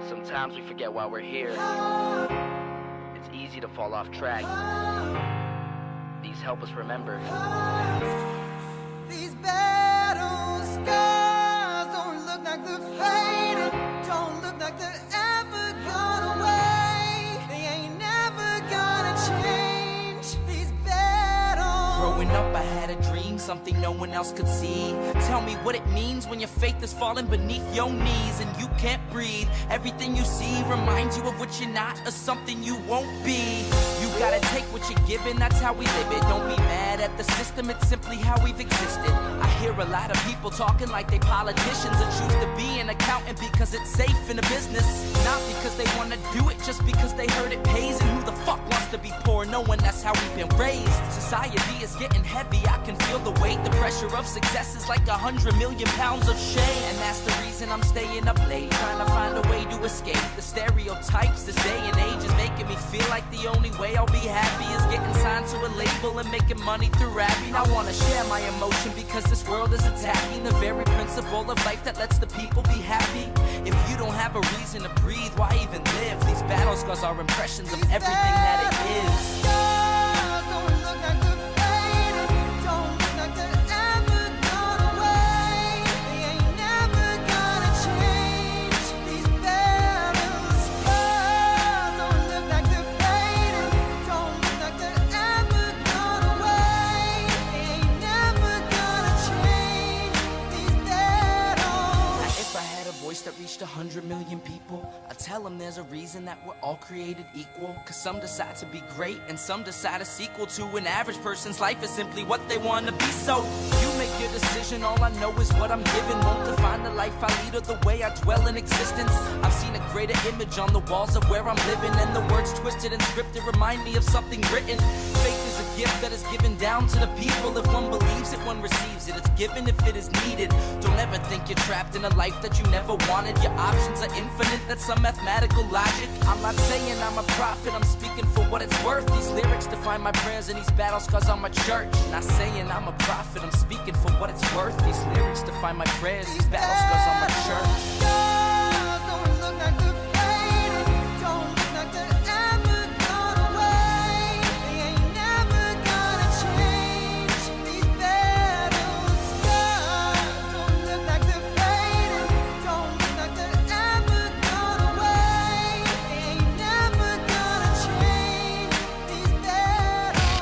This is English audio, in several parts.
Sometimes we forget why we're here. It's easy to fall off track. These help us remember. These battle scars don't look like they're fading, don't look like they're ever gone away. They ain't never gonna change. These battles. Growing up I had a dream, something no one else could see. Tell me what it means when your faith is falling beneath your knees and you can't breathe. Everything you see reminds you of what you're not or something you won't be. You gotta take what you're given, that's how we live it. Don't be mad at the system, it's simply how we've existed. I hear a lot of people talking like they politicians and choose to be an accountant because it's safe in a business. Not because they wanna do it, just because they heard it pays. And who the fuck wants to be poor knowing that's how we've been raised? Society is getting heavy, I can feel the weight. The pressure of success is like 100 million pounds of shame. And that's the reason I'm staying up late, trying to find a way to escape the stereotypes. This day and age is making me feel like the only way I'll be happy is getting signed to a label and making money through rapping. I wanna share my emotion because this world is attacking the very principle of life that lets the people be happy. If you don't have a reason to breathe, why even live? These battle scars are impressions of everything that it is. Don't look like they're fading, don't look like they're ever gone away. They ain't never gonna change. These battle scars don't look like they're fading, don't look like they're ever gone away. They ain't never gonna change. These battles. Now, if I had a voice that reached 100 million people, I'd tell them there's a reason that we're all created equal. Cause some decide to be great and some decide a sequel to an average person's life is simply what they want to be. So you make your decision, all I know is what I'm given. Won't define the life I lead or the way I dwell in existence. I've seen a greater image on the walls of where I'm living, and the words twisted and scripted remind me of something written. Faith is a gift that is given down to the people. If one believes it, one receives it. It's given if it is needed. Don't ever think you're trapped in a life that you never wanted. Your options are infinite, that's some mathematical logic. I'm not saying I'm a prophet, I'm speaking for what it's worth. These lyrics define my prayers and these battle scars on my church. Not saying I'm a prophet, I'm speaking for what it's worth. These lyrics define my prayers, these battle scars on my church. Don't look like they're fading, don't look like they're ever gone away. They ain't never gonna change. These battle scars don't look like they're fading, don't look like they're ever gone away. They ain't never gonna change. These battles.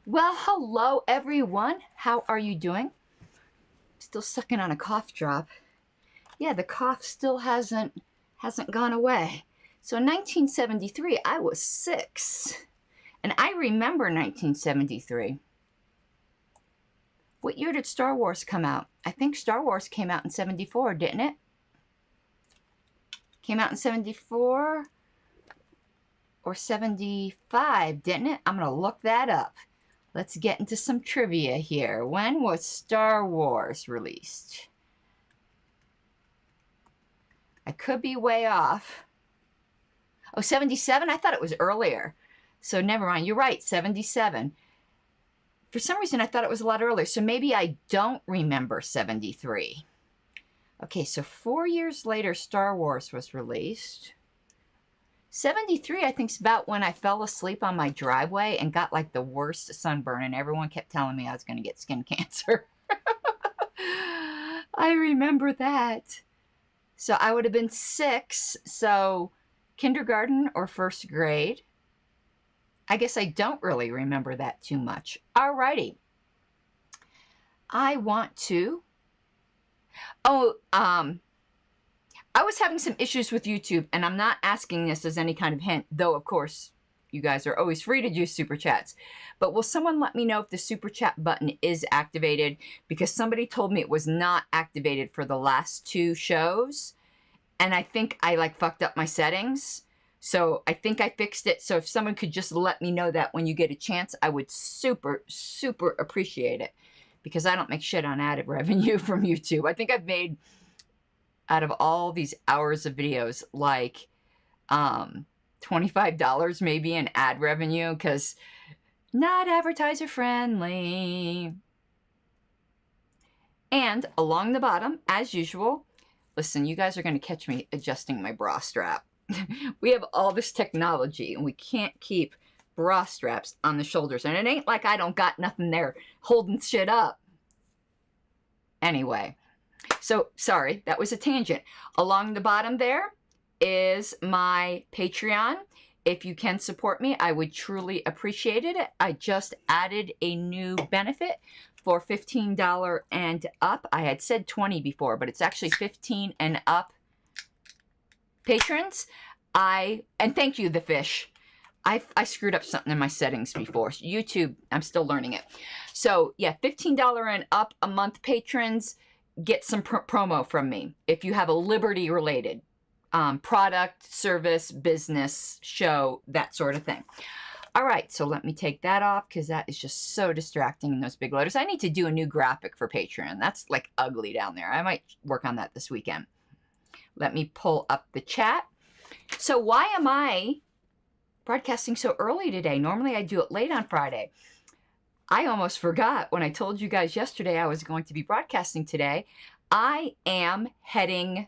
Well, hello everyone. How are you doing? Still sucking on a cough drop. Yeah, the cough still hasn't gone away. So in 1973, I was 6. And I remember 1973. What year did Star Wars come out? I think Star Wars came out in 74, didn't it? Came out in 74 or 75, didn't it? I'm going to look that up. Let's get into some trivia here. When was Star Wars released? I could be way off. Oh, 77? I thought it was earlier. So never mind. You're right, 77. For some reason, I thought it was a lot earlier. So maybe I don't remember 73. Okay, so 4 years later, Star Wars was released. 73, I think, is about when I fell asleep on my driveway and got like the worst sunburn, and everyone kept telling me I was going to get skin cancer. I remember that. So I would have been 6, so kindergarten or first grade. I guess I don't really remember that too much. Alrighty. I want to... I was having some issues with YouTube, and I'm not asking this as any kind of hint, though, of course, you guys are always free to do super chats. But will someone let me know if the super chat button is activated? Because somebody told me it was not activated for the last 2 shows, and I think I, like, fucked up my settings. So I think I fixed it. So if someone could just let me know that when you get a chance, I would super, super appreciate it. Because I don't make shit on added revenue from YouTube. I think I've made... out of all these hours of videos, like, $25 maybe in ad revenue because not advertiser friendly. And along the bottom, as usual, listen, you guys are going to catch me adjusting my bra strap. We have all this technology and we can't keep bra straps on the shoulders. And it ain't like I don't got nothing there holding shit up. Anyway, so sorry, that was a tangent. Along the bottom there is my Patreon. If you can support me, I would truly appreciate it. I just added a new benefit for $15 and up. I had said 20 before, but it's actually 15 and up patrons. And thank you, the fish. I screwed up something in my settings before. YouTube, I'm still learning it. So yeah, $15 and up a month patrons get some promo from me. If you have a Liberty related product, service, business, show, that sort of thing. All right, so let me take that off because that is just so distracting in those big letters. I need to do a new graphic for Patreon. That's like ugly down there. I might work on that this weekend. Let me pull up the chat. So why am I broadcasting so early today? Normally I do it late on Friday. I almost forgot when I told you guys yesterday I was going to be broadcasting today. I am heading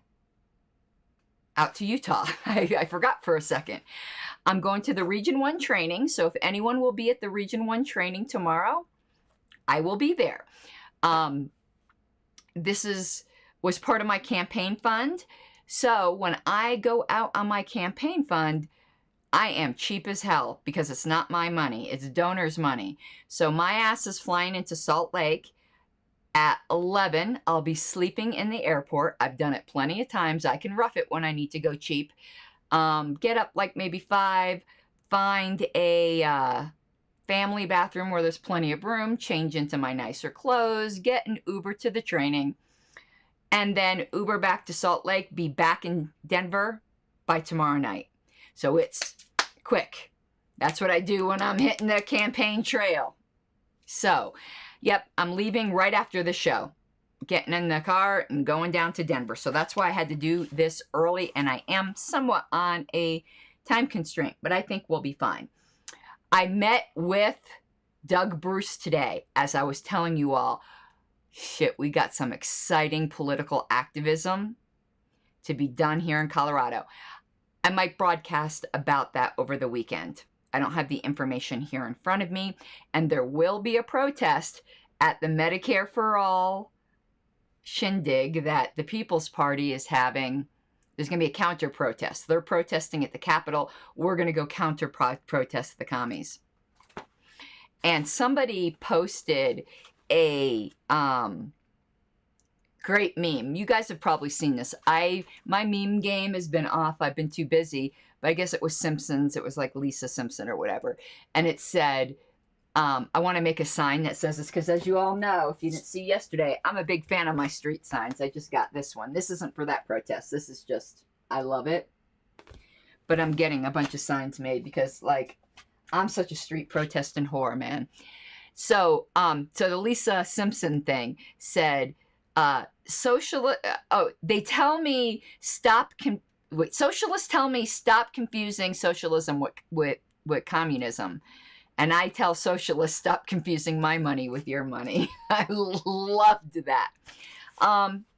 out to Utah. I forgot for a second. I'm going to the Region 1 training. So if anyone will be at the Region 1 training tomorrow, I will be there. This was part of my campaign fund. So when I go out on my campaign fund, I am cheap as hell because it's not my money. It's donors' money. So my ass is flying into Salt Lake at 11. I'll be sleeping in the airport. I've done it plenty of times. I can rough it when I need to go cheap. Get up like maybe 5, find a family bathroom where there's plenty of room, change into my nicer clothes, get an Uber to the training, and then Uber back to Salt Lake, be back in Denver by tomorrow night. So it's quick. That's what I do when I'm hitting the campaign trail. So, yep, I'm leaving right after the show. Getting in the car and going down to Denver. So that's why I had to do this early, and I am somewhat on a time constraint, but I think we'll be fine. I met with Doug Bruce today, as I was telling you all. Shit, we got some exciting political activism to be done here in Colorado. I might broadcast about that over the weekend. I don't have the information here in front of me, and there will be a protest at the Medicare for All shindig that the People's Party is having. There's going to be a counter protest. They're protesting at the Capitol. We're going to go counter protest the commies. And somebody posted a great meme. You guys have probably seen this. My meme game has been off. I've been too busy. But I guess it was Simpsons. It was like Lisa Simpson or whatever. And it said, I want to make a sign that says this because, as you all know, if you didn't see yesterday, I'm a big fan of my street signs. I just got this one. This isn't for that protest. This is just, I love it. But I'm getting a bunch of signs made because, like, I'm such a street protesting whore, man. So the Lisa Simpson thing said, they tell me socialists tell me stop confusing socialism with communism. And I tell socialists, stop confusing my money with your money. I loved that.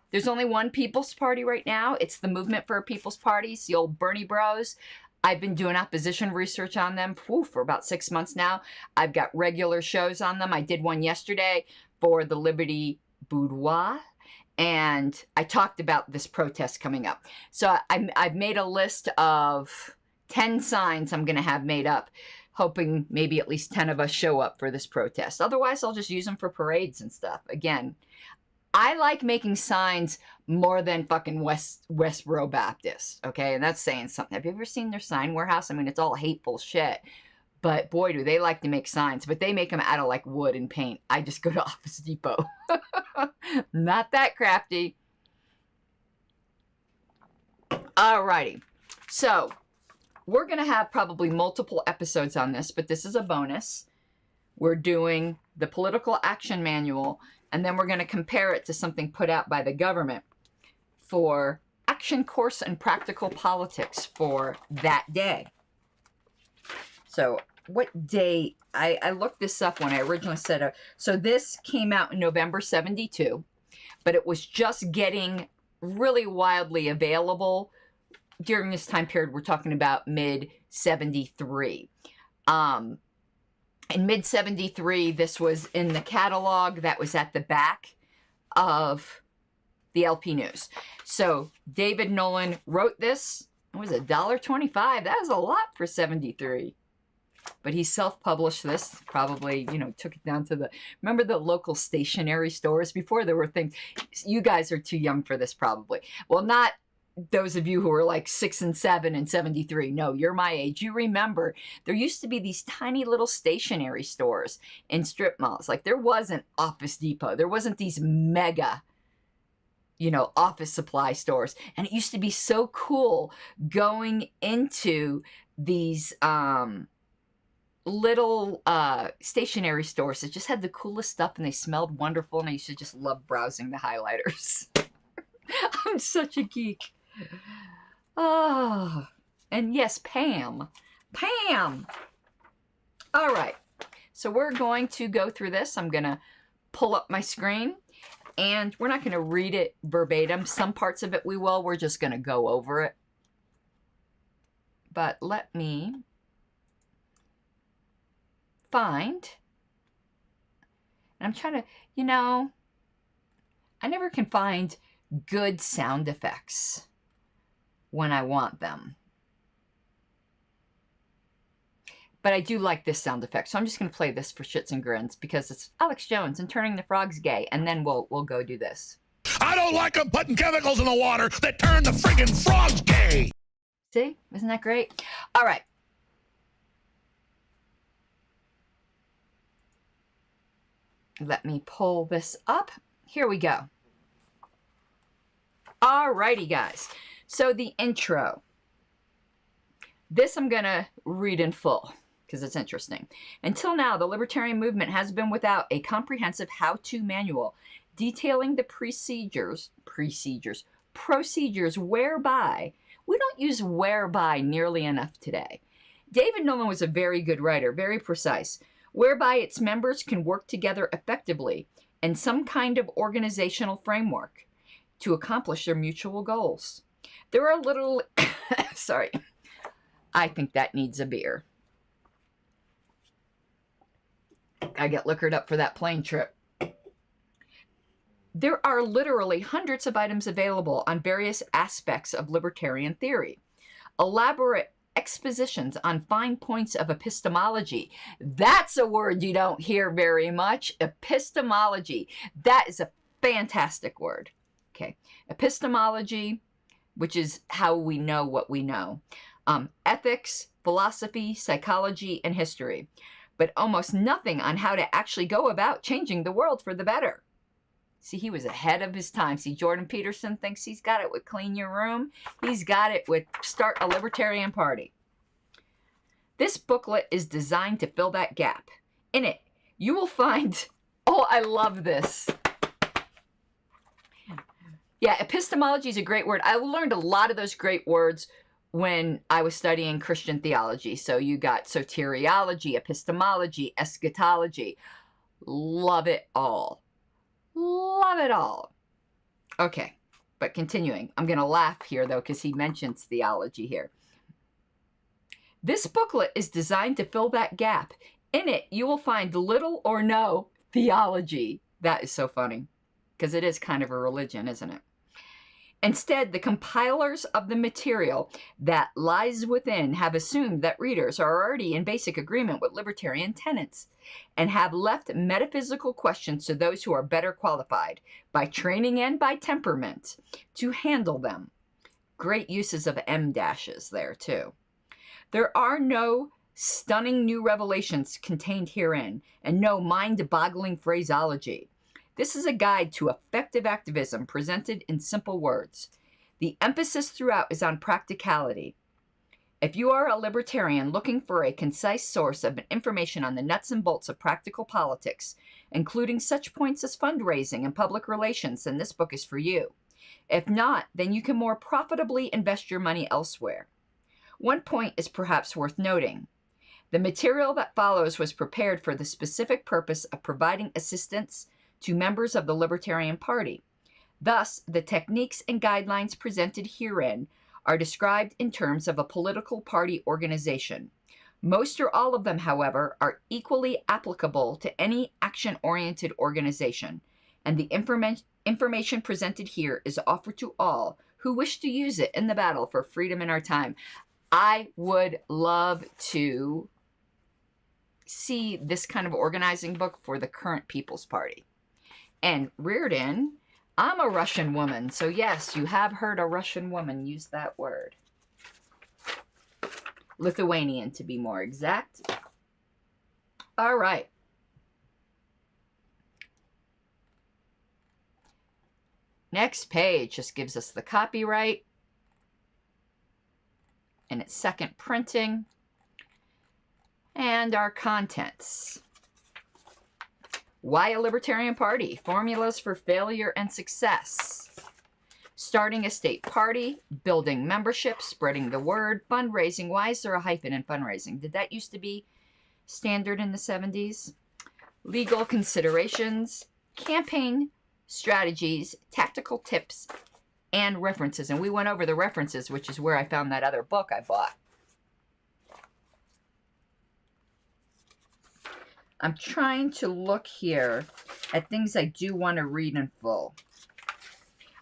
There's only one People's Party right now. It's the Movement for a People's Party. It's the old Bernie Bros. I've been doing opposition research on them for about 6 months now. I've got regular shows on them. I did one yesterday for the Liberty Boudoir. And I talked about this protest coming up. So I've made a list of 10 signs I'm going to have made up, hoping maybe at least 10 of us show up for this protest. Otherwise, I'll just use them for parades and stuff. Again, I like making signs more than fucking Westboro Baptist, okay? And that's saying something. Have you ever seen their sign warehouse? I mean, it's all hateful shit. But boy, do they like to make signs. But they make them out of like wood and paint. I just go to Office Depot. Not that crafty. Alrighty. So we're going to have probably multiple episodes on this, but this is a bonus. We're doing the Political Action Manual, and then we're going to compare it to something put out by the government for Action Course and Practical Politics for that day. So what day? I looked this up when I originally set up. So this came out in November 72, but it was just getting really wildly available during this time period. We're talking about mid-73. In mid-73, this was in the catalog that was at the back of the LP News. So David Nolan wrote this. It was $1.25. That was a lot for 73. But he self-published this, probably, you know, took it down to remember the local stationery stores? Before there were things, you guys are too young for this probably. Well, not those of you who are like 6 and 7 and 73. No, you're my age. You remember there used to be these tiny little stationery stores in strip malls. Like there wasn't Office Depot. There wasn't these mega, you know, office supply stores. And it used to be so cool going into these little stationery stores that just had the coolest stuff and they smelled wonderful. And I used to just love browsing the highlighters. I'm such a geek. Oh, and yes, Pam. Pam. All right. So we're going to go through this. I'm going to pull up my screen and we're not going to read it verbatim. Some parts of it we will. We're just going to go over it. But let me find. And I'm trying to, you know, I never can find good sound effects when I want them. But I do like this sound effect, so I'm just going to play this for shits and grins because it's Alex Jones and turning the frogs gay, and then we'll go do this. I don't like them putting chemicals in the water that turn the friggin' frogs gay. See? Isn't that great? All right. Let me pull this up. Here we go. Alrighty, guys. So the intro. This I'm going to read in full because it's interesting. Until now, the libertarian movement has been without a comprehensive how-to manual detailing the procedures whereby, we don't use whereby nearly enough today. David Nolan was a very good writer, very precise, whereby its members can work together effectively in some kind of organizational framework to accomplish their mutual goals. There are little, sorry, I think that needs a beer. I get liquored up for that plane trip. There are literally hundreds of items available on various aspects of libertarian theory. Elaborate expositions on fine points of epistemology. That's a word you don't hear very much. Epistemology. That is a fantastic word. Okay. Epistemology, which is how we know what we know. Ethics, philosophy, psychology, and history. But almost nothing on how to actually go about changing the world for the better. See, he was ahead of his time. See, Jordan Peterson thinks he's got it with Clean Your Room. He's got it with Start a Libertarian Party. This booklet is designed to fill that gap. In it, you will find... Oh, I love this. Yeah, epistemology is a great word. I learned a lot of those great words when I was studying Christian theology. So you got soteriology, epistemology, eschatology. Love it all. Love it all. Okay, but continuing. I'm going to laugh here, though, because he mentions theology here. This booklet is designed to fill that gap. In it, you will find little or no theology. That is so funny, because it is kind of a religion, isn't it? Instead, the compilers of the material that lies within have assumed that readers are already in basic agreement with libertarian tenets and have left metaphysical questions to those who are better qualified by training and by temperament to handle them. Great uses of M dashes there, too. There are no stunning new revelations contained herein and no mind-boggling phraseology. This is a guide to effective activism presented in simple words. The emphasis throughout is on practicality. If you are a libertarian looking for a concise source of information on the nuts and bolts of practical politics, including such points as fundraising and public relations, then this book is for you. If not, then you can more profitably invest your money elsewhere. One point is perhaps worth noting. The material that follows was prepared for the specific purpose of providing assistance to members of the Libertarian Party. Thus, the techniques and guidelines presented herein are described in terms of a political party organization. Most or all of them, however, are equally applicable to any action-oriented organization, and the information presented here is offered to all who wish to use it in the battle for freedom in our time. I would love to see this kind of organizing book for the current People's Party. And Reardon, I'm a Russian woman, so yes, you have heard a Russian woman use that word. Lithuanian, to be more exact. All right. Next page just gives us the copyright and its second printing and our contents. Why a Libertarian Party? Formulas for failure and success. Starting a state party, building membership, spreading the word, fundraising. Why is there a hyphen in fundraising? Did that used to be standard in the 70s? Legal considerations, campaign strategies, tactical tips, and references. And we went over the references, which is where I found that other book I bought. I'm trying to look here at things I do want to read in full.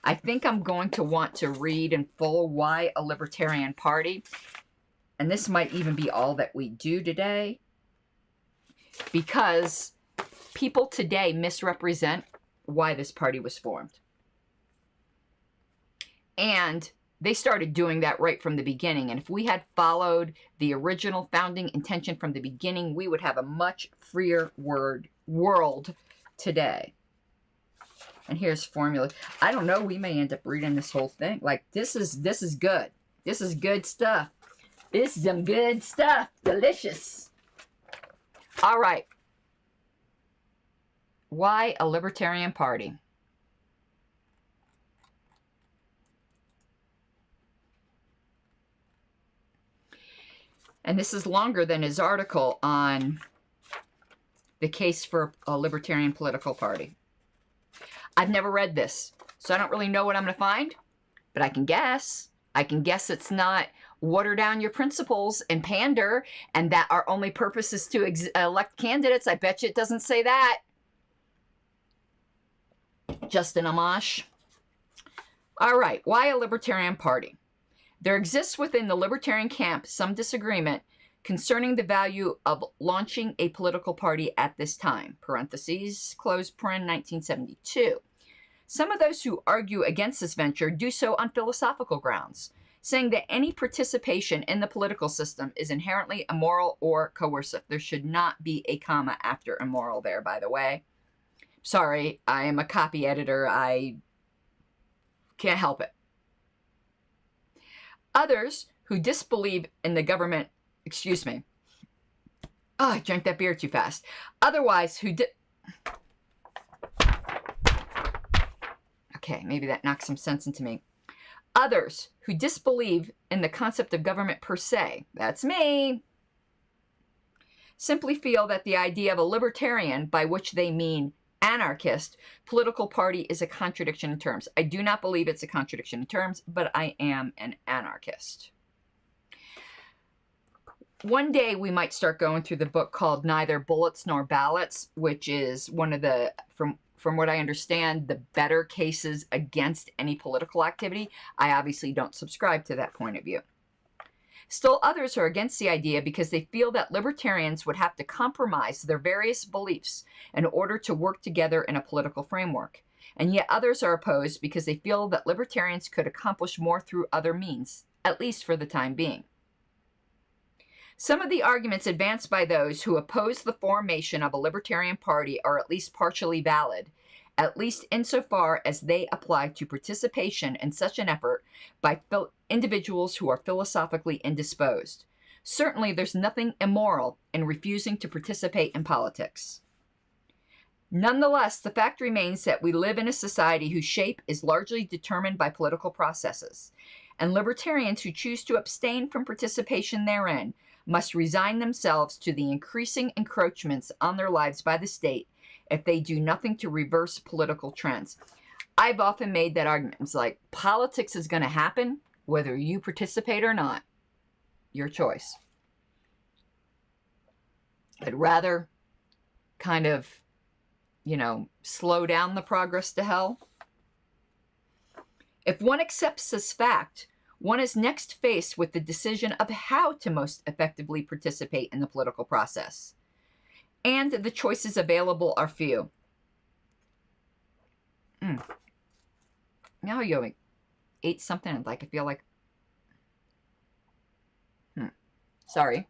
I think I'm going to want to read in full Why a Libertarian Party. And this might even be all that we do today. Because people today misrepresent why this party was formed. And they started doing that right from the beginning. And if we had followed the original founding intention from the beginning, we would have a much freer world today. And here's formula. I don't know. We may end up reading this whole thing. Like, this is good. This is good stuff. This is some good stuff. Delicious. All right. Why a Libertarian Party? And this is longer than his article on the case for a Libertarian political party. I've never read this, so I don't really know what I'm going to find, but I can guess. I can guess it's not water down your principles and pander, and that our only purpose is to elect candidates. I bet you it doesn't say that. Justin Amash. All right, why a Libertarian Party? There exists within the Libertarian camp some disagreement concerning the value of launching a political party at this time, parentheses, close paren, 1972. Some of those who argue against this venture do so on philosophical grounds, saying that any participation in the political system is inherently immoral or coercive. There should not be a comma after immoral there, by the way. Sorry, I am a copy editor. I can't help it. Others who disbelieve in the government, excuse me. Oh, I drank that beer too fast. Otherwise, okay, maybe that knocks some sense into me. Others who disbelieve in the concept of government per se, that's me, simply feel that the idea of a libertarian, by which they mean anarchist, political party is a contradiction in terms. I do not believe it's a contradiction in terms, but I am an anarchist. One day we might start going through the book called Neither Bullets Nor Ballots, which is one of the, from what I understand, the better cases against any political activity. I obviously don't subscribe to that point of view. Still, others are against the idea because they feel that libertarians would have to compromise their various beliefs in order to work together in a political framework. And yet others are opposed because they feel that libertarians could accomplish more through other means, at least for the time being. Some of the arguments advanced by those who oppose the formation of a libertarian party are at least partially valid, at least insofar as they apply to participation in such an effort by individuals who are philosophically indisposed. Certainly, there's nothing immoral in refusing to participate in politics. Nonetheless, the fact remains that we live in a society whose shape is largely determined by political processes. and libertarians who choose to abstain from participation therein must resign themselves to the increasing encroachments on their lives by the state if they do nothing to reverse political trends. I've often made that argument. It's like, politics is going to happen whether you participate or not. Your choice. I'd rather kind of, you know, slow down the progress to hell. If one accepts this fact, one is next faced with the decision of how to most effectively participate in the political process. And the choices available are few. Now you ate something and like I feel like... Sorry.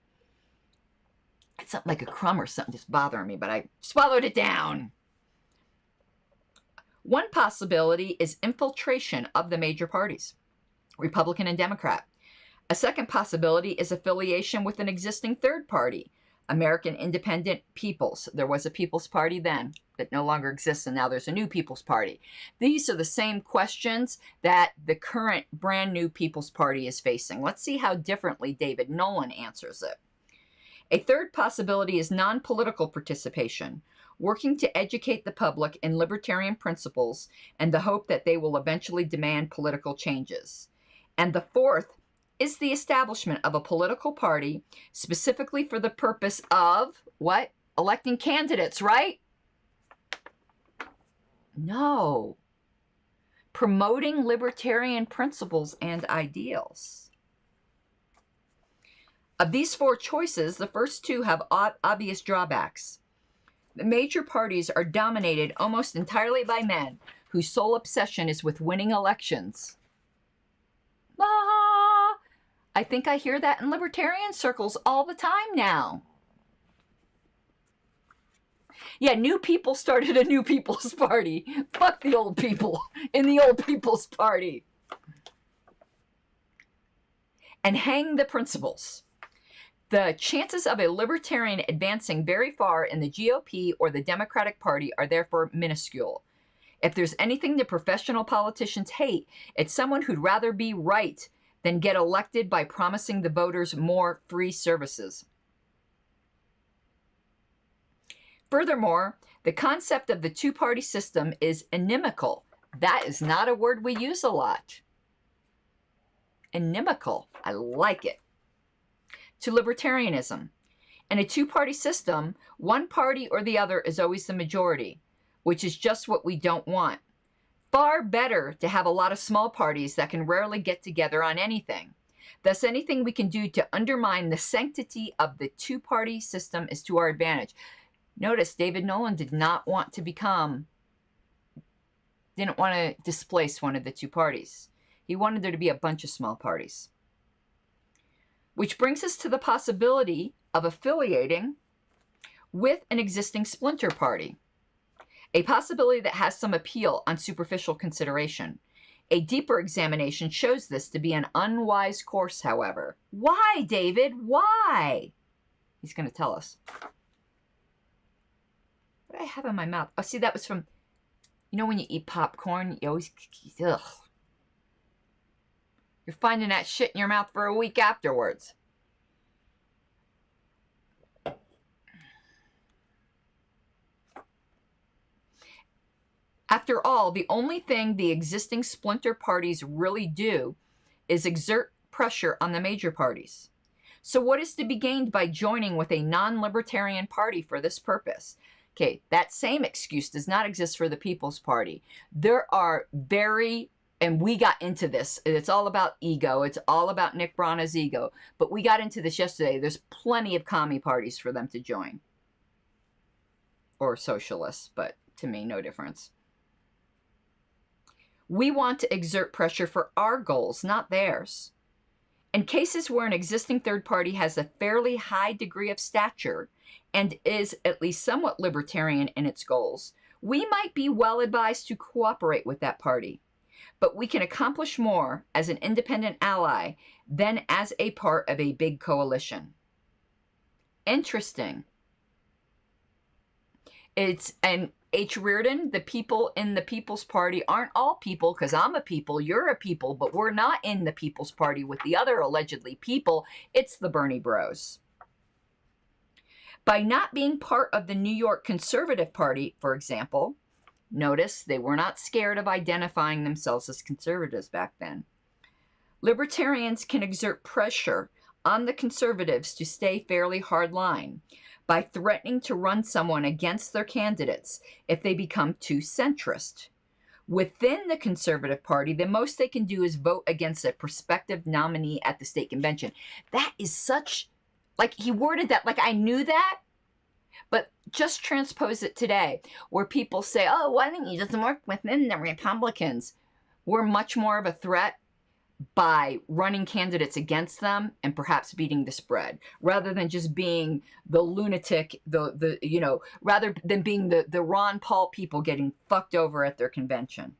It's something like a crumb or something just bothering me, but I swallowed it down. One possibility is infiltration of the major parties, Republican and Democrat. A second possibility is affiliation with an existing third party, American Independent Peoples. There was a People's Party then that no longer exists, and now there's a new People's Party. These are the same questions that the current brand new People's Party is facing. Let's see how differently David Nolan answers it. A third possibility is non-political participation, working to educate the public in libertarian principles and the hope that they will eventually demand political changes. And the fourth is the establishment of a political party specifically for the purpose of, what? Electing candidates, right? No. Promoting libertarian principles and ideals. Of these four choices, the first two have obvious drawbacks. The major parties are dominated almost entirely by men whose sole obsession is with winning elections. Ah, I think I hear that in libertarian circles all the time now. Yeah, new people started a new People's Party. Fuck the old people in the old People's Party. And hang the principles. The chances of a libertarian advancing very far in the GOP or the Democratic Party are therefore minuscule. If there's anything the professional politicians hate, it's someone who'd rather be right than get elected by promising the voters more free services. Furthermore, the concept of the two-party system is inimical. That is not a word we use a lot. Inimical. I like it. To libertarianism. In a two-party system, one party or the other is always the majority, which is just what we don't want. Far better to have a lot of small parties that can rarely get together on anything. Thus, anything we can do to undermine the sanctity of the two-party system is to our advantage. Notice David Nolan did not want to didn't want to displace one of the two parties. He wanted there to be a bunch of small parties. Which brings us to the possibility of affiliating with an existing splinter party. A possibility that has some appeal on superficial consideration. A deeper examination shows this to be an unwise course, however. Why, David? Why? He's going to tell us. What do I have in my mouth? Oh, see, that was from, you know, when you eat popcorn, you always, ugh. You're finding that shit in your mouth for a week afterwards. After all, the only thing the existing splinter parties really do is exert pressure on the major parties. So what is to be gained by joining with a non-libertarian party for this purpose? Okay, that same excuse does not exist for the People's Party. There are and we got into this. It's all about ego. It's all about Nick Brana's ego. But we got into this yesterday. There's plenty of commie parties for them to join. Or socialists, but to me, no difference. We want to exert pressure for our goals, not theirs. In cases where an existing third party has a fairly high degree of stature and is at least somewhat libertarian in its goals, we might be well advised to cooperate with that party. But we can accomplish more as an independent ally than as a part of a big coalition. Interesting. And H. Reardon, the people in the People's Party aren't all people, because I'm a people, you're a people, but we're not in the People's Party with the other allegedly people. It's the Bernie Bros. By not being part of the New York Conservative Party, for example, notice they were not scared of identifying themselves as conservatives back then. Libertarians can exert pressure on the conservatives to stay fairly hardline by threatening to run someone against their candidates if they become too centrist. Within the Conservative Party, the most they can do is vote against a prospective nominee at the state convention. That is such, like, he worded that like I knew that, but just transpose it today, where people say, oh, why didn't you just work within the Republicans? We're much more of a threat by running candidates against them and perhaps beating the spread, rather than just being the lunatic, rather than being the Ron Paul people getting fucked over at their convention.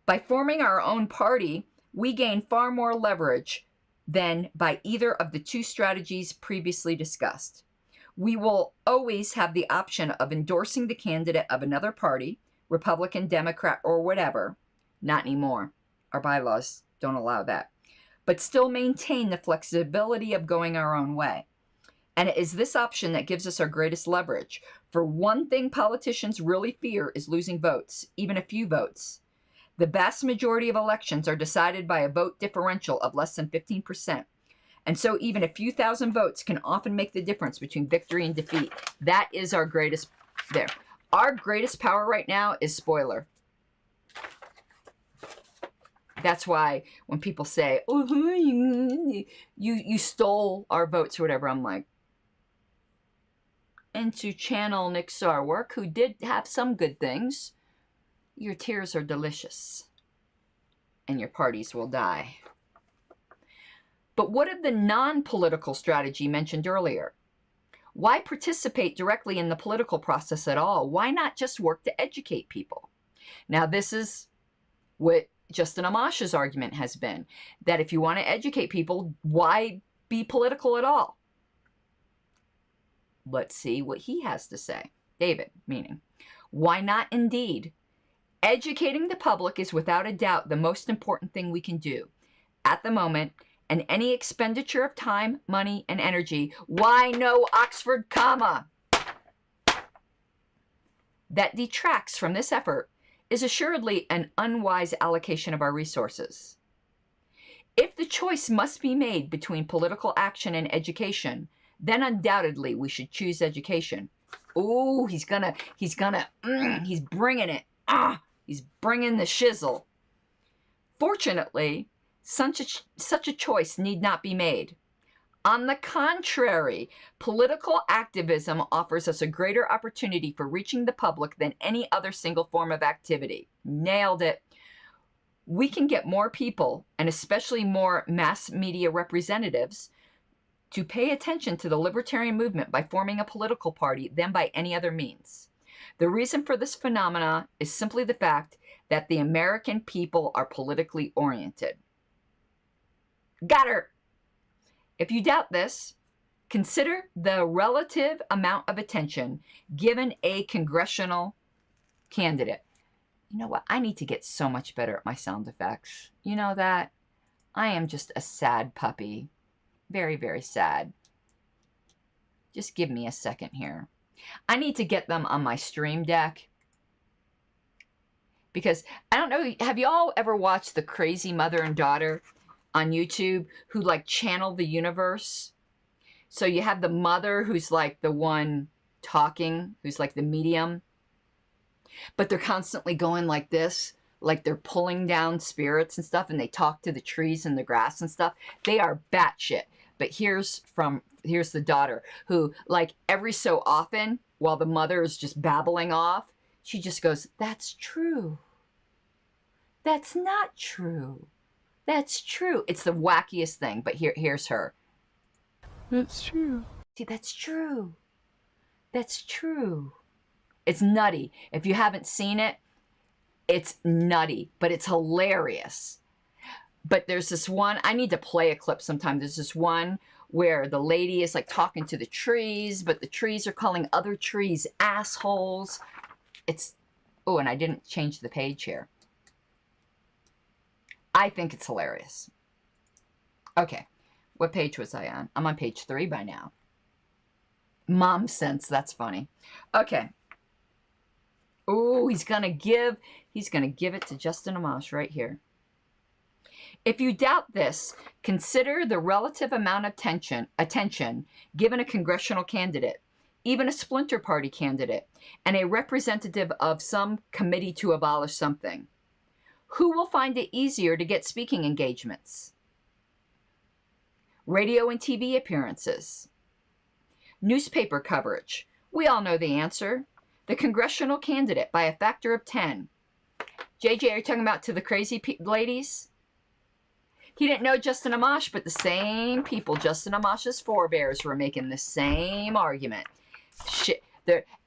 By forming our own party, we gain far more leverage than by either of the two strategies previously discussed. We will always have the option of endorsing the candidate of another party, Republican, Democrat, or whatever. Not anymore. Our bylaws don't allow that, but still maintain the flexibility of going our own way. And it is this option that gives us our greatest leverage. For one thing politicians really fear is losing votes, even a few votes. The vast majority of elections are decided by a vote differential of less than 15%. And so even a few thousand votes can often make the difference between victory and defeat. That is our greatest, there. Our greatest power right now is spoiler. That's why when people say, oh, you stole our votes or whatever, I'm like, and to channel Nick Sarwark, who did have some good things, your tears are delicious and your parties will die. But what of the non-political strategy mentioned earlier? Why participate directly in the political process at all? Why not just work to educate people? Now, this is what Justin Amash's argument has been, that if you want to educate people, why be political at all? Let's see what he has to say. David, meaning, why not indeed? Educating the public is without a doubt the most important thing we can do at the moment, and any expenditure of time, money, and energy, why no Oxford comma, that detracts from this effort is assuredly an unwise allocation of our resources. If the choice must be made between political action and education, then undoubtedly we should choose education. Ooh, he's bringing it. He's bringing the shizzle. Fortunately, such a choice need not be made. On the contrary, political activism offers us a greater opportunity for reaching the public than any other single form of activity. Nailed it. We can get more people, and especially more mass media representatives, to pay attention to the libertarian movement by forming a political party than by any other means. The reason for this phenomena is simply the fact that the American people are politically oriented. Got her! If you doubt this, consider the relative amount of attention given a congressional candidate. You know what? I need to get so much better at my sound effects. You know that? I am just a sad puppy. Very, very sad. Just give me a second here. I need to get them on my Stream Deck. Because, I don't know, have you all ever watched the crazy mother and daughter on YouTube who like channel the universe? So you have the mother who's like the one talking, who's like the medium, but they're constantly going like this, like they're pulling down spirits and stuff, and they talk to the trees and the grass and stuff. They are batshit. But here's the daughter who, like, every so often while the mother is just babbling off, she just goes, that's true. That's not true. That's true. It's the wackiest thing, but here's her. That's true. See, that's true. That's true. It's nutty. If you haven't seen it, it's nutty, but it's hilarious. But there's this one, I need to play a clip sometime. There's this one where the lady is like talking to the trees, but the trees are calling other trees assholes. It's, oh, and I didn't change the page here. I think it's hilarious. Okay, what page was I on? I'm on page 3 by now. Mom sense, that's funny. Okay. Oh, he's gonna give it to Justin Amash right here. If you doubt this, consider the relative amount of attention given a congressional candidate, even a splinter party candidate, and a representative of some committee to abolish something. Who will find it easier to get speaking engagements? Radio and TV appearances? Newspaper coverage? We all know the answer. The congressional candidate by a factor of 10. JJ, are you talking about to the crazy ladies? He didn't know Justin Amash, but the same people, Justin Amash's forebears, were making the same argument. Shit.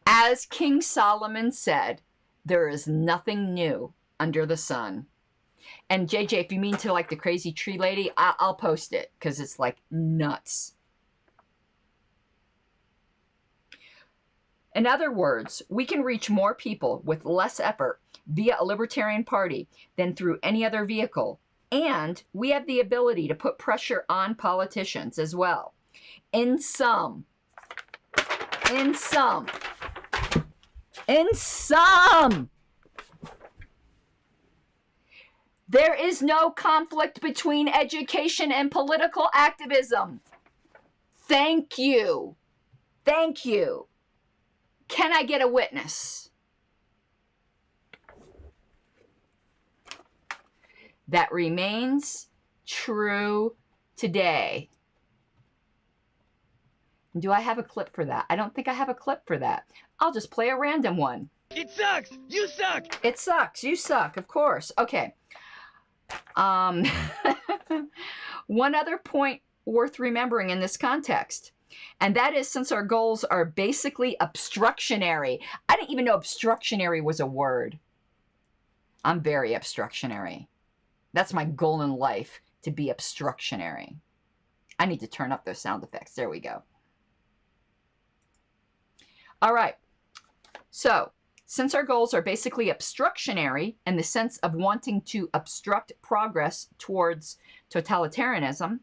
As King Solomon said, there is nothing new under the sun. And JJ, if you mean to like the crazy tree lady, I'll post it because it's like nuts. In other words, we can reach more people with less effort via a Libertarian Party than through any other vehicle. And we have the ability to put pressure on politicians as well. In some, there is no conflict between education and political activism. Thank you. Thank you. Can I get a witness? That remains true today. Do I have a clip for that? I don't think I have a clip for that. I'll just play a random one. It sucks! You suck! It sucks. You suck, of course. Okay. One other point worth remembering in this context, and that is since our goals are basically obstructionary. I didn't even know obstructionary was a word. I'm very obstructionary. That's my goal in life, to be obstructionary. I need to turn up those sound effects. There we go. All right. So, since our goals are basically obstructionary in the sense of wanting to obstruct progress towards totalitarianism,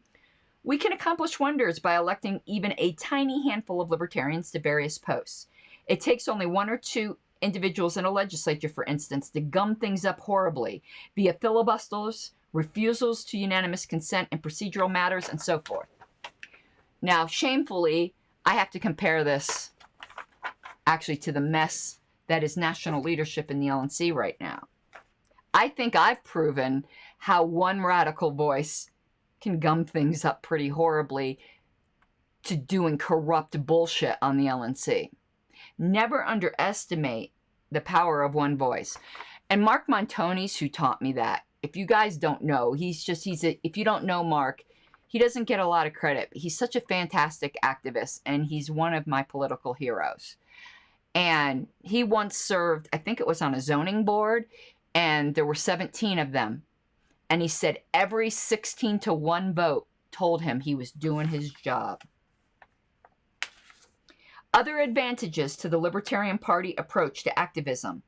we can accomplish wonders by electing even a tiny handful of libertarians to various posts. It takes only 1 or 2 individuals in a legislature, for instance, to gum things up horribly via filibusters, refusals to unanimous consent in procedural matters, and so forth. Now, shamefully, I have to compare this actually to the mess that is national leadership in the LNC right now. I think I've proven how one radical voice can gum things up pretty horribly to doing corrupt bullshit on the LNC. Never underestimate the power of one voice. And Mark Montoni's who taught me that. If you guys don't know, if you don't know Mark, he doesn't get a lot of credit. He's such a fantastic activist, and he's one of my political heroes. And he once served, I think it was on a zoning board, and there were 17 of them. And he said every 16-to-1 vote told him he was doing his job. Other advantages to the Libertarian Party approach to activism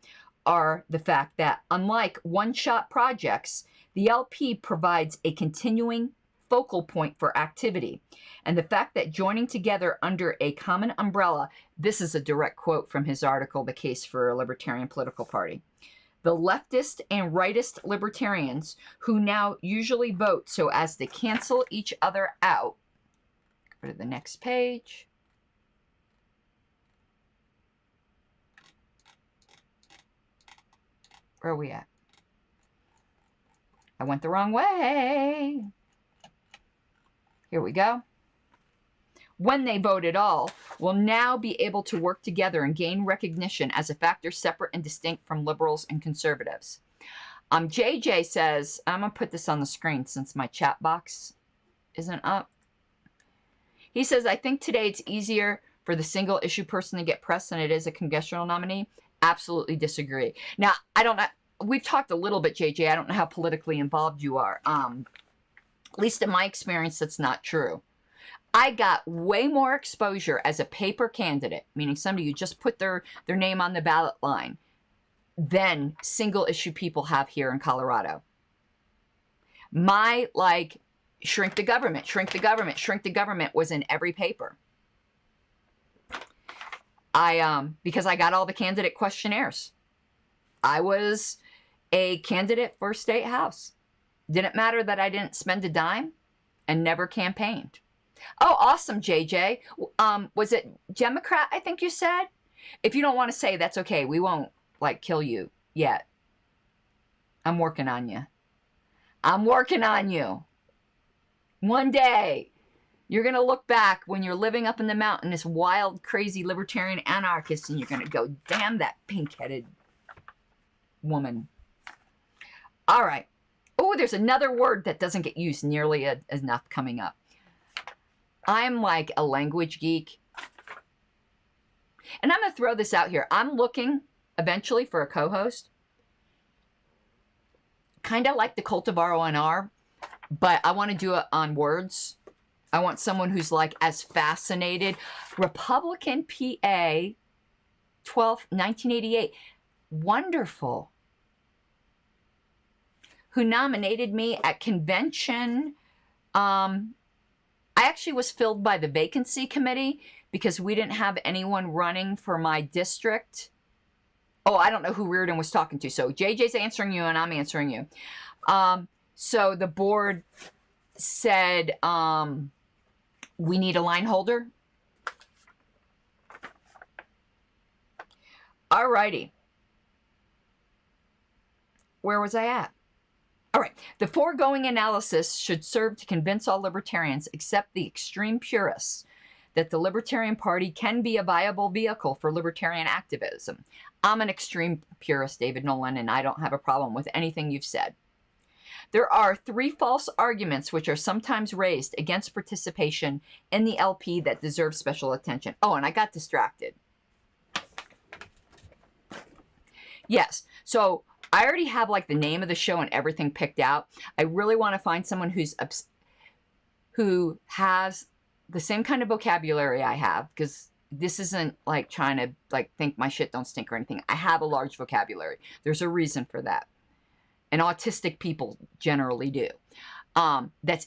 are the fact that, unlike one-shot projects, the LP provides a continuing focal point for activity. And the fact that joining together under a common umbrella, this is a direct quote from his article, The Case for a Libertarian Political Party. The leftist and rightist libertarians who now usually vote so as to cancel each other out. Go to the next page. Where are we at? I went the wrong way. Here we go. When they vote at all, will now be able to work together and gain recognition as a factor separate and distinct from liberals and conservatives. JJ says, I'm going to put this on the screen since my chat box isn't up. He says, I think today it's easier for the single issue person to get press than it is a congressional nominee. Absolutely disagree. Now, I don't know. We've talked a little bit, JJ. I don't know how politically involved you are. At least in my experience, that's not true. I got way more exposure as a paper candidate, meaning somebody who just put their name on the ballot line, than single issue people have here in Colorado. My, like, shrink the government, shrink the government, shrink the government was in every paper. Because I got all the candidate questionnaires. I was a candidate for state house. Didn't matter that I didn't spend a dime and never campaigned. Oh, awesome, JJ. Was it Democrat, I think you said? If you don't want to say, that's okay. We won't, like, kill you yet. I'm working on you. I'm working on you. One day, you're going to look back when you're living up in the mountain, this wild, crazy libertarian anarchist, and you're going to go, damn that pink-headed woman. All right. Oh, there's another word that doesn't get used nearly enough coming up. I'm like a language geek. And I'm going to throw this out here. I'm looking eventually for a co-host. Kind of like the Cult of RONR, but I want to do it on words. I want someone who's like as fascinated. Republican PA 1988. Wonderful. Who nominated me at convention. I actually was filled by the vacancy committee because we didn't have anyone running for my district. Oh, I don't know who Reardon was talking to. So JJ's answering you and I'm answering you. So the board said, we need a line holder. All righty. Where was I at? All right. The foregoing analysis should serve to convince all libertarians, except the extreme purists, that the Libertarian Party can be a viable vehicle for libertarian activism. I'm an extreme purist, David Nolan, and I don't have a problem with anything you've said. There are 3 false arguments which are sometimes raised against participation in the LP that deserve special attention. Oh, and I got distracted. Yes, so I already have like the name of the show and everything picked out. I really want to find someone who has the same kind of vocabulary I have, because this isn't like trying to like think my shit don't stink or anything. I have a large vocabulary. There's a reason for that. And autistic people generally do. That's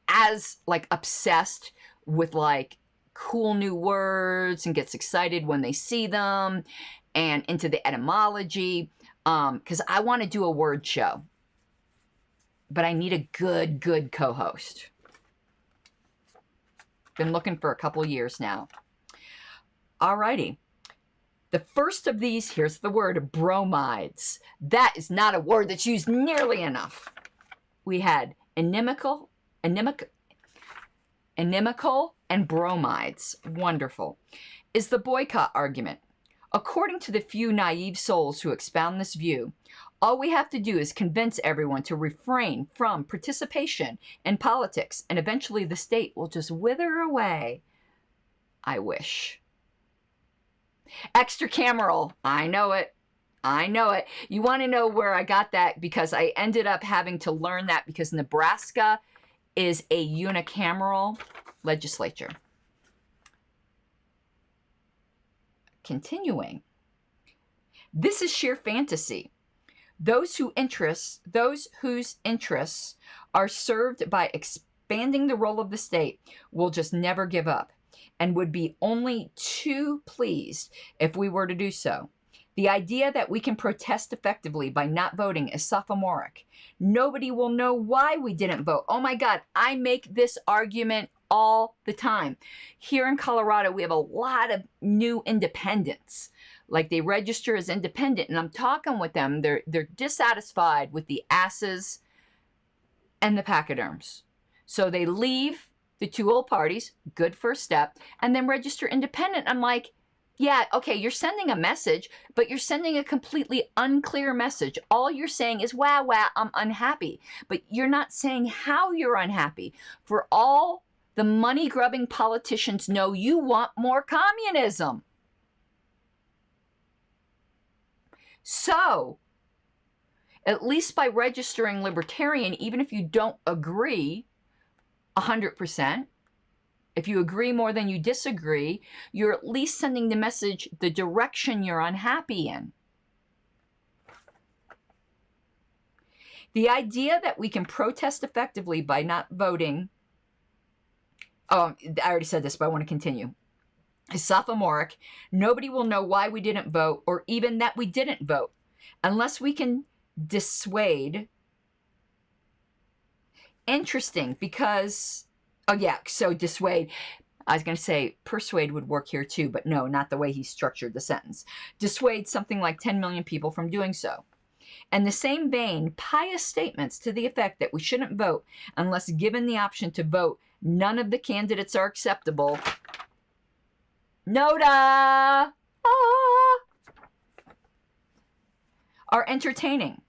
as like obsessed with like cool new words and gets excited when they see them and into the etymology. Because I want to do a word show. But I need a good co-host. Been looking for a couple years now. Alrighty. The first of these, here's the word, bromides. That is not a word that's used nearly enough. We had inimical, and bromides. Wonderful. Is the boycott argument. According to the few naive souls who expound this view, all we have to do is convince everyone to refrain from participation in politics, and eventually the state will just wither away. I wish. Extracameral. I know it. I know it. You want to know where I got that? Because I ended up having to learn that because Nebraska is a unicameral legislature. Continuing. This is sheer fantasy. Those whose interests are served by expanding the role of the state will just never give up and would be only too pleased if we were to do so. The idea that we can protest effectively by not voting is sophomoric. Nobody will know why we didn't vote. Oh my God, I make this argument all the time. Here in Colorado, we have a lot of new independents. Like they register as independent, and I'm talking with them. They're dissatisfied with the asses and the pachyderms. So they leave the 2 old parties, good first step, and then register independent. I'm like, yeah, okay, you're sending a message, but you're sending a completely unclear message. All you're saying is, wow, I'm unhappy. But you're not saying how you're unhappy. For all the money-grubbing politicians know, you want more communism. So, at least by registering Libertarian, even if you don't agree 100%. If you agree more than you disagree, you're at least sending the message, the direction you're unhappy in. The idea that we can protest effectively by not voting, oh, I already said this, but I want to continue, is sophomoric. Nobody will know why we didn't vote or even that we didn't vote unless we can dissuade. Interesting, because, oh yeah, so dissuade. I was going to say persuade would work here too, but no, not the way he structured the sentence. Dissuade something like 10 million people from doing so. In the same vein, pious statements to the effect that we shouldn't vote unless given the option to vote, none of the candidates are acceptable. Noda! Ah! Are entertaining.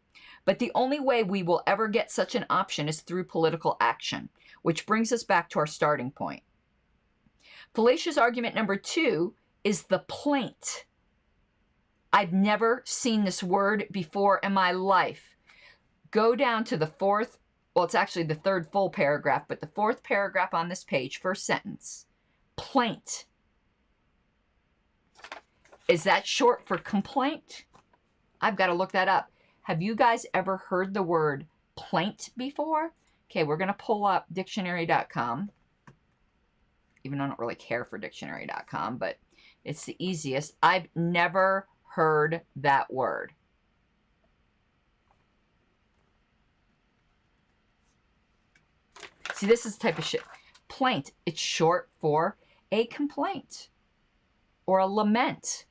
But the only way we will ever get such an option is through political action, which brings us back to our starting point. Fallacious argument number 2 is the plaint. I've never seen this word before in my life. Go down to the fourth, well, it's actually the third full paragraph, but the fourth paragraph on this page, first sentence. Plaint. Is that short for complaint? I've got to look that up. Have you guys ever heard the word plaint before? Okay, we're going to pull up dictionary.com. Even though I don't really care for dictionary.com, but it's the easiest. I've never heard that word. See, this is the type of shit. Plaint. It's short for a complaint or a lament.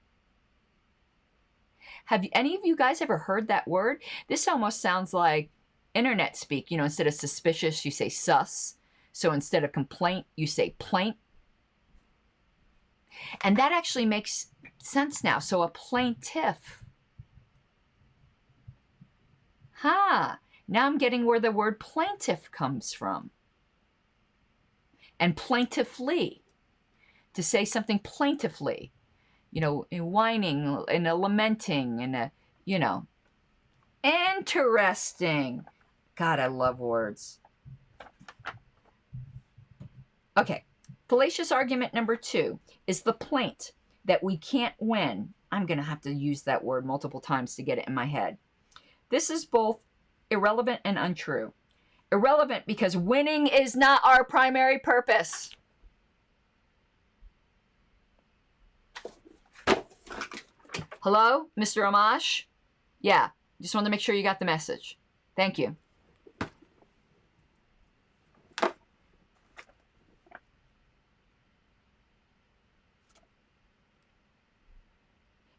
Have any of you guys ever heard that word? This almost sounds like internet speak. You know, instead of suspicious, you say sus. So instead of complaint, you say plaint. And that actually makes sense now. So a plaintiff. Now I'm getting where the word plaintiff comes from. And plaintively. To say something plaintively. You know, in whining and a lamenting and a, you know. Interesting. God, I love words. Okay. Fallacious argument number 2 is the plaint that we can't win. I'm going to have to use that word multiple times to get it in my head. This is both irrelevant and untrue. Irrelevant because winning is not our primary purpose. Hello, Mr. Amash? Yeah, just wanted to make sure you got the message. Thank you.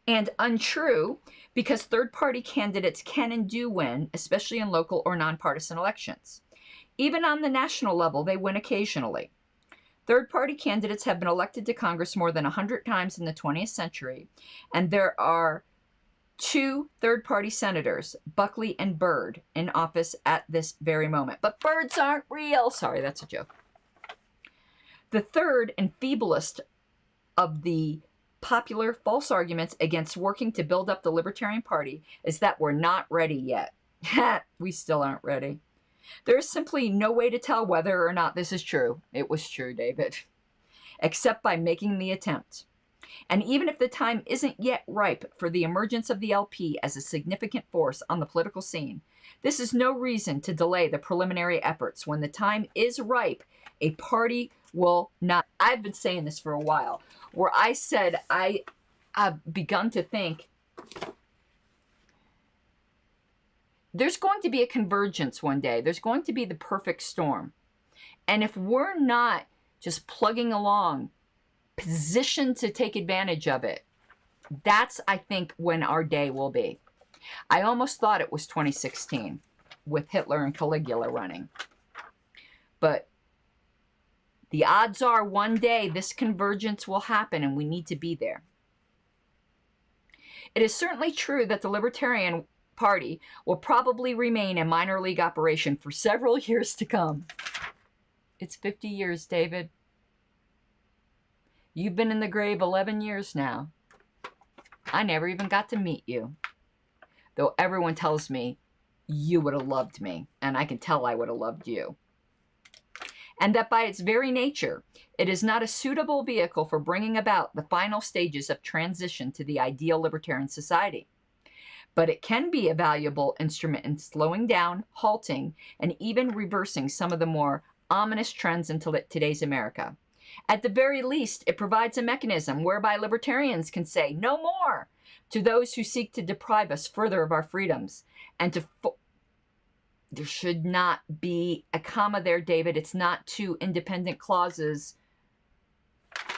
And untrue because third-party candidates can and do win, especially in local or nonpartisan elections. Even on the national level, they win occasionally. Third-party candidates have been elected to Congress more than 100 times in the 20th century, and there are 2 third-party senators, Buckley and Byrd, in office at this very moment. But birds aren't real. Sorry, that's a joke. The third and feeblest of the popular false arguments against working to build up the Libertarian Party is that we're not ready yet. We still aren't ready. There is simply no way to tell whether or not this is true. It was true, David. Except by making the attempt. And even if the time isn't yet ripe for the emergence of the LP as a significant force on the political scene, this is no reason to delay the preliminary efforts. When the time is ripe, a party will not. I've been saying this for a while, where I said I've begun to think there's going to be a convergence one day. There's going to be the perfect storm. And if we're not just plugging along, positioned to take advantage of it, that's, I think, when our day will be. I almost thought it was 2016 with Hitler and Caligula running. But the odds are one day this convergence will happen and we need to be there. It is certainly true that the Libertarian Party will probably remain a minor league operation for several years to come. It's 50 years, David. You've been in the grave 11 years now. I never even got to meet you. Though everyone tells me you would have loved me, and I can tell I would have loved you. and that by its very nature, it is not a suitable vehicle for bringing about the final stages of transition to the ideal libertarian society. But it can be a valuable instrument in slowing down, halting, and even reversing some of the more ominous trends in today's America. At the very least, it provides a mechanism whereby libertarians can say no more to those who seek to deprive us further of our freedoms. And to there should not be a comma there, David. It's not two independent clauses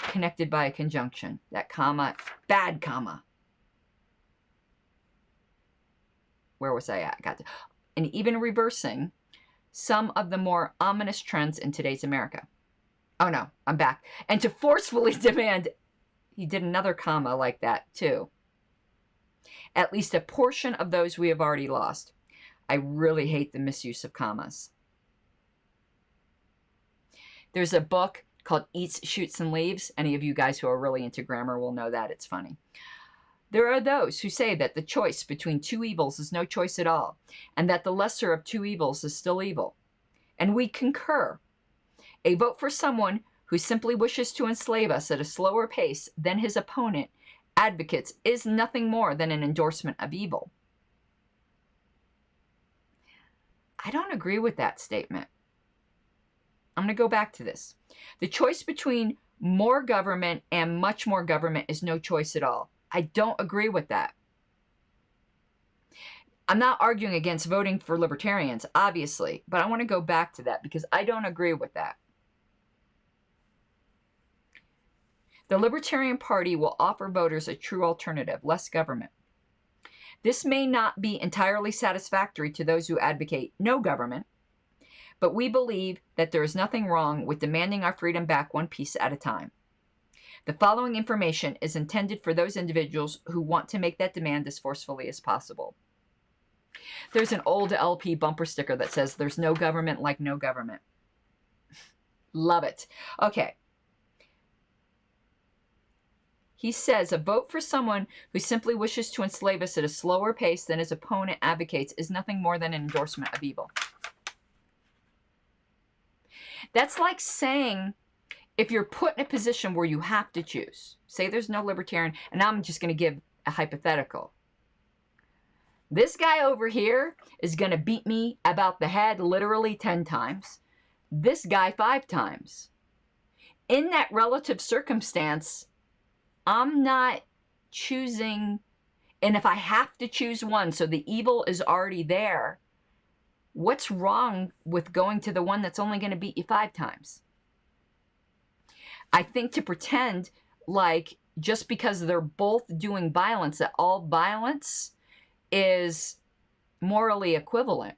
connected by a conjunction. That comma, bad comma. Where was I at? Got to. And even reversing some of the more ominous trends in today's America. Oh no, I'm back. And to forcefully demand, he did another comma like that too. At least a portion of those we have already lost. I really hate the misuse of commas. There's a book called Eats, Shoots, and Leaves. Any of you guys who are really into grammar will know that. It's funny. There are those who say that the choice between two evils is no choice at all, and that the lesser of two evils is still evil. And we concur. A vote for someone who simply wishes to enslave us at a slower pace than his opponent advocates is nothing more than an endorsement of evil. I don't agree with that statement. I'm going to go back to this. The choice between more government and much more government is no choice at all. I don't agree with that. I'm not arguing against voting for libertarians, obviously, but I want to go back to that because I don't agree with that. The Libertarian Party will offer voters a true alternative, less government. This may not be entirely satisfactory to those who advocate no government, but we believe that there is nothing wrong with demanding our freedom back one piece at a time. The following information is intended for those individuals who want to make that demand as forcefully as possible. There's an old LP bumper sticker that says, "There's no government like no government." Love it. Okay. He says, a vote for someone who simply wishes to enslave us at a slower pace than his opponent advocates is nothing more than an endorsement of evil. That's like saying, if you're put in a position where you have to choose, say there's no libertarian, and I'm just going to give a hypothetical. This guy over here is going to beat me about the head literally 10 times. This guy 5 times. In that relative circumstance, I'm not choosing, and if I have to choose one, so the evil is already there, what's wrong with going to the one that's only going to beat you 5 times? I think to pretend like just because they're both doing violence, that all violence is morally equivalent.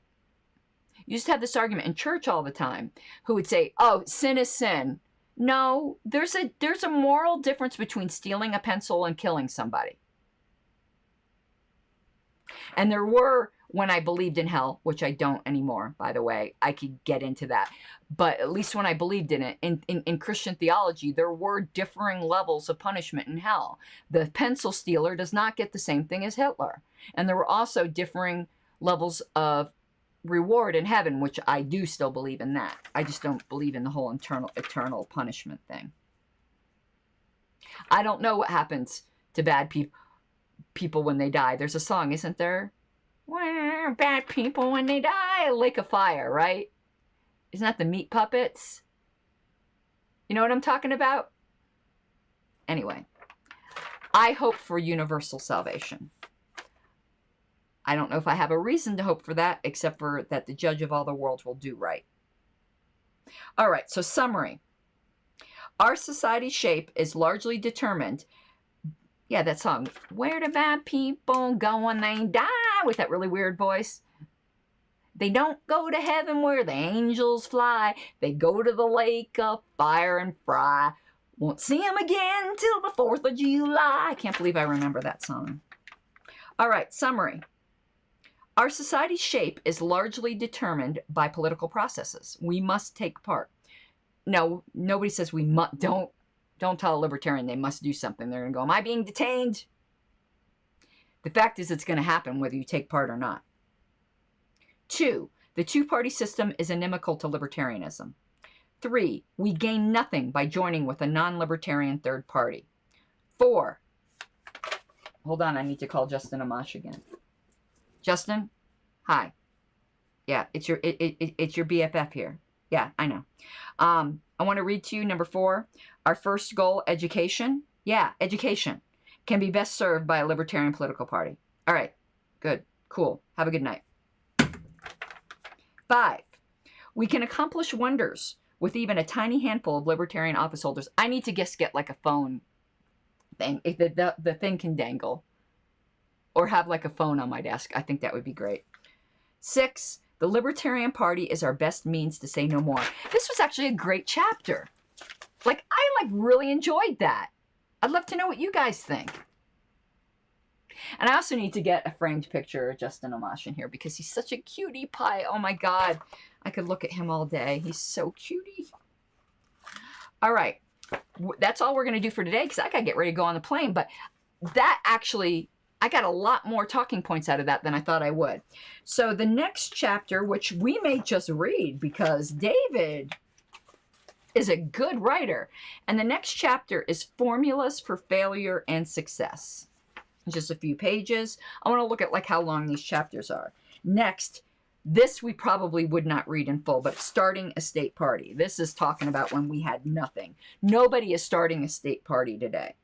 You used to have this argument in church all the time, who would say, oh, sin is sin. No, there's a moral difference between stealing a pencil and killing somebody. And there were, when I believed in hell, which I don't anymore, by the way, I could get into that. But at least when I believed in it, in Christian theology, there were differing levels of punishment in hell. The pencil stealer does not get the same thing as Hitler. And there were also differing levels of reward in heaven, which I do still believe in that. I just don't believe in the whole eternal punishment thing. I don't know what happens to bad people when they die. There's a song, isn't there? Well, bad people when they die, lake of fire, right? Isn't that the Meat Puppets? You know what I'm talking about? Anyway, I hope for universal salvation. I don't know if I have a reason to hope for that, except for that the judge of all the world will do right. All right, so summary. Our society's shape is largely determined, yeah, that song, where do bad people go when they die, with that really weird voice. They don't go to heaven where the angels fly. They go to the lake of fire and fry. Won't see them again till the 4th of July. I can't believe I remember that song. All right, summary. Our society's shape is largely determined by political processes. We must take part. No, nobody says we must. Don't tell a libertarian they must do something. They're going to go, am I being detained? The fact is it's going to happen whether you take part or not. 2, the two-party system is inimical to libertarianism. 3, we gain nothing by joining with a non-libertarian third party. 4, hold on, I need to call Justin Amash again. Justin, hi. Yeah, it's your BFF here. Yeah, I know. I want to read to you number 4. Our first goal, education. Yeah, education can be best served by a libertarian political party. All right, good, cool. Have a good night. 5, we can accomplish wonders with even a tiny handful of libertarian office holders. I need to just get like a phone thing. If the thing can dangle. Or have like a phone on my desk. I think that would be great. 6, the Libertarian Party is our best means to say no more. This was actually a great chapter. Like, I really enjoyed that. I'd love to know what you guys think. And I also need to get a framed picture of Justin Amash in here because he's such a cutie pie. Oh my God. I could look at him all day. He's so cutie. All right. That's all we're going to do for today because I got to get ready to go on the plane. But that actually, I got a lot more talking points out of that than I thought I would. So the next chapter, which we may just read because David is a good writer. And the next chapter is Formulas for Failure and Success. Just a few pages. I want to look at like how long these chapters are. Next, this we probably would not read in full, but starting a state party. This is talking about when we had nothing. Nobody is starting a state party today.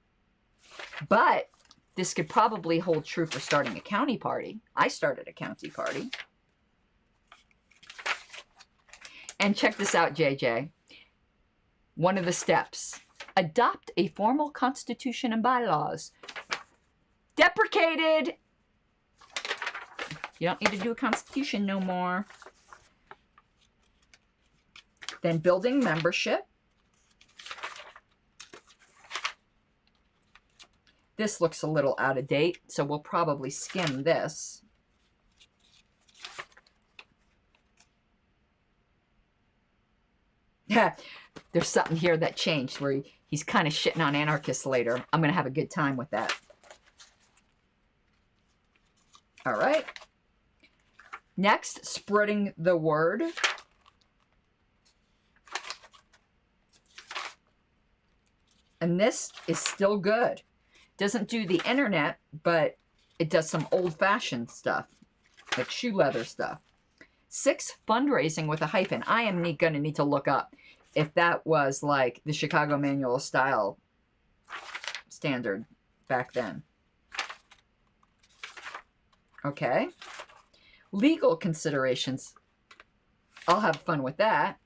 But this could probably hold true for starting a county party. I started a county party. And check this out, JJ. One of the steps. Adopt a formal constitution and bylaws. Deprecated. You don't need to do a constitution no more. Then building membership. This looks a little out of date, so we'll probably skim this. There's something here that changed where he's kind of shitting on anarchists later. I'm going to have a good time with that. All right. Next, spreading the word. And this is still good. Doesn't do the internet, but it does some old-fashioned stuff, like shoe leather stuff. 6, fundraising with a hyphen. I am going to need to look up if that was like the Chicago Manual style standard back then. Okay. Legal considerations. I'll have fun with that.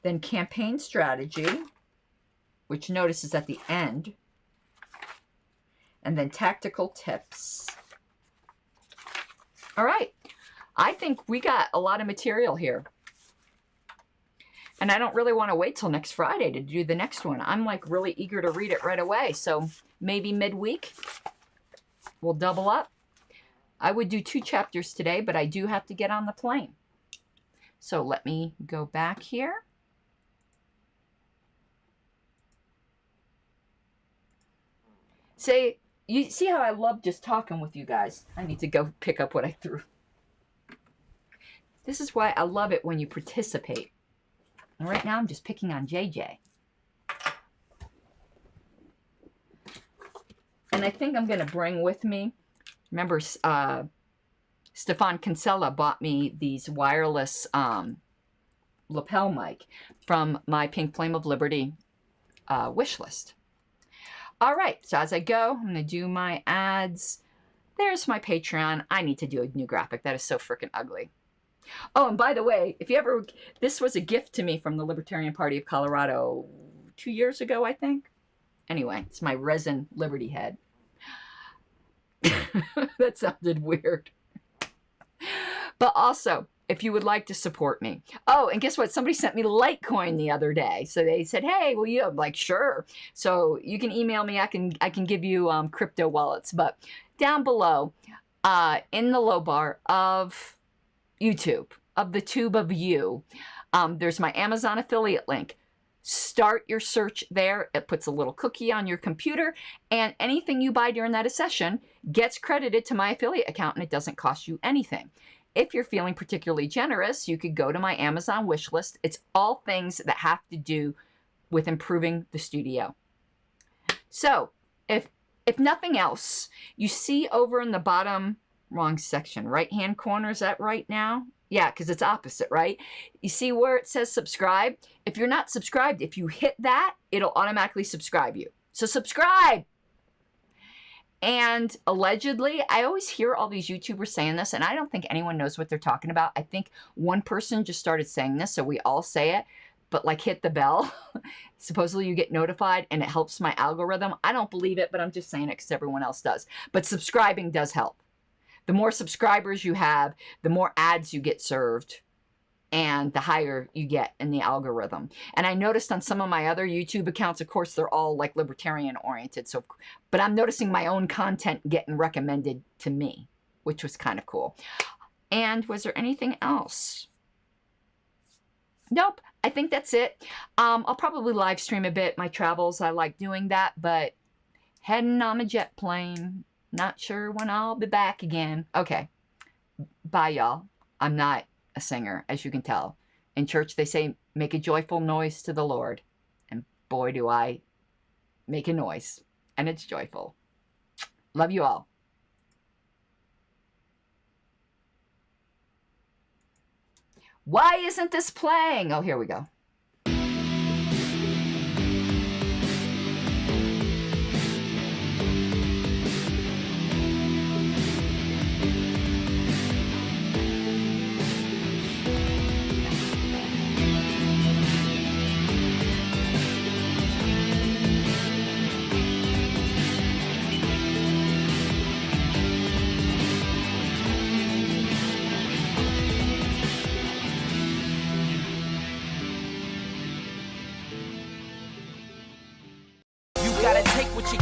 Then campaign strategy, which notice is at the end. And then tactical tips. All right. I think we got a lot of material here. And I don't really want to wait till next Friday to do the next one. I'm like really eager to read it right away. So maybe midweek we'll double up. I would do 2 chapters today, but I do have to get on the plane. So let me go back here. Say, you see how I love just talking with you guys? I need to go pick up what I threw. This is why I love it when you participate. And right now I'm just picking on JJ. And I think I'm going to bring with me, remember Stefan Kinsella bought me these wireless lapel mic from my Pink Flame of Liberty wish list. All right, so as I go, I'm going to do my ads. There's my Patreon. I need to do a new graphic. That is so freaking ugly. Oh, and by the way, if you ever, this was a gift to me from the Libertarian Party of Colorado 2 years ago, I think. Anyway, it's my resin Liberty head. That sounded weird. But also, if you would like to support me. Oh, and guess what? Somebody sent me Litecoin the other day. So they said, hey, well, I'm like, sure. So you can email me. I can give you crypto wallets. But down below, in the low bar of YouTube, of the tube of you, there's my Amazon affiliate link. Start your search there. It puts a little cookie on your computer, and anything you buy during that session gets credited to my affiliate account, and it doesn't cost you anything. If you're feeling particularly generous, you could go to my Amazon wish list. It's all things that have to do with improving the studio. So if nothing else, you see over in the bottom, wrong section, right-hand corner, is that right now? Yeah, because it's opposite, right? You see where it says subscribe? If you're not subscribed, if you hit that, it'll automatically subscribe you. So subscribe! And allegedly, I always hear all these YouTubers saying this, and I don't think anyone knows what they're talking about. I think one person just started saying this, so we all say it, but like hit the bell. Supposedly you get notified and it helps my algorithm. I don't believe it, but I'm just saying it because everyone else does. But subscribing does help. The more subscribers you have, the more ads you get served, and the higher you get in the algorithm. And I noticed on some of my other YouTube accounts, of course, they're all like libertarian oriented. So, but I'm noticing my own content getting recommended to me, which was kind of cool. And was there anything else? Nope. I think that's it. I'll probably live stream a bit my travels. I like doing that, but heading on a jet plane. Not sure when I'll be back again. Okay. Bye, y'all. I'm not a singer, as you can tell. In church, they say, make a joyful noise to the Lord. And boy, do I make a noise. And it's joyful. Love you all. Why isn't this playing? Oh, here we go.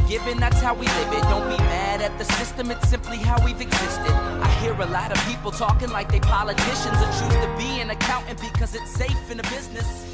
Given, that's how we live it. Don't be mad at the system, it's simply how we've existed. I hear a lot of people talking like they politicians and choose to be an accountant because it's safe in a business.